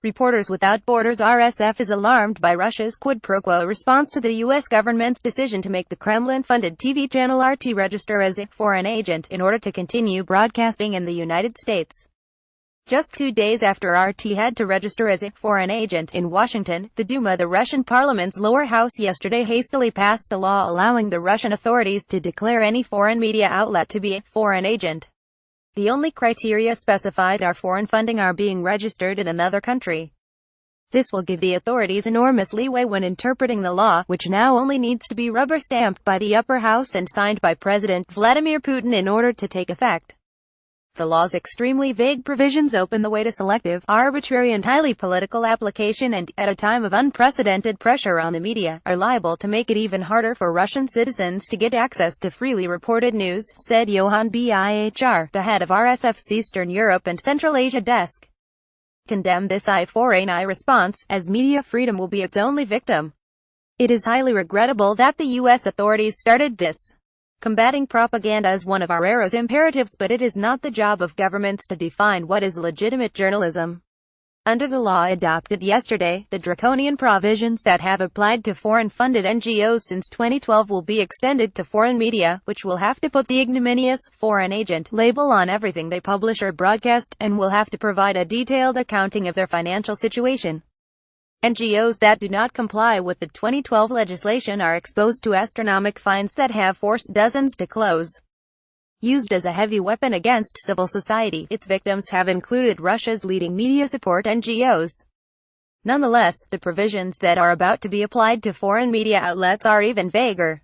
Reporters Without Borders RSF is alarmed by Russia's quid pro quo response to the U.S. government's decision to make the Kremlin-funded TV channel RT register as a foreign agent in order to continue broadcasting in the United States. Just 2 days after RT had to register as a foreign agent in Washington, the Duma, the Russian parliament's lower house, yesterday hastily passed a law allowing the Russian authorities to declare any foreign media outlet to be a foreign agent. The only criteria specified are foreign funding or being registered in another country. This will give the authorities enormous leeway when interpreting the law, which now only needs to be rubber-stamped by the upper house and signed by President Vladimir Putin in order to take effect. The law's extremely vague provisions open the way to selective, arbitrary and highly political application and, at a time of unprecedented pressure on the media, are liable to make it even harder for Russian citizens to get access to freely reported news, said Johan Bihr, the head of RSF's Eastern Europe and Central Asia desk. Condemn this foreign response, as media freedom will be its only victim. It is highly regrettable that the U.S. authorities started this. Combating propaganda is one of our era's imperatives, but it is not the job of governments to define what is legitimate journalism. Under the law adopted yesterday, the draconian provisions that have applied to foreign-funded NGOs since 2012 will be extended to foreign media, which will have to put the ignominious foreign agent label on everything they publish or broadcast, and will have to provide a detailed accounting of their financial situation. NGOs that do not comply with the 2012 legislation are exposed to astronomical fines that have forced dozens to close. Used as a heavy weapon against civil society, its victims have included Russia's leading media support NGOs. Nonetheless, the provisions that are about to be applied to foreign media outlets are even vaguer.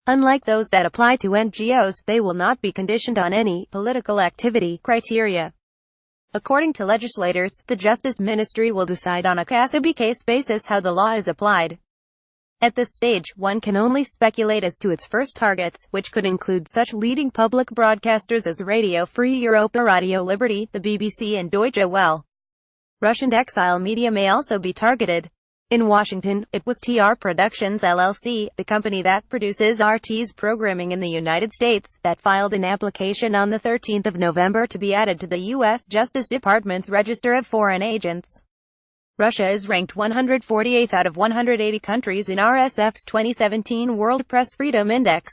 Unlike those that apply to NGOs, they will not be conditioned on any political activity criteria. According to legislators, the Justice Ministry will decide on a case-by-case basis how the law is applied. At this stage, one can only speculate as to its first targets, which could include such leading public broadcasters as Radio Free Europe, Radio Liberty, the BBC and Deutsche Welle. Russian exile media may also be targeted. In Washington, it was TR Productions LLC, the company that produces RT's programming in the United States, that filed an application on the 13th of November to be added to the U.S. Justice Department's register of foreign agents. Russia is ranked 148th out of 180 countries in RSF's 2017 World Press Freedom Index.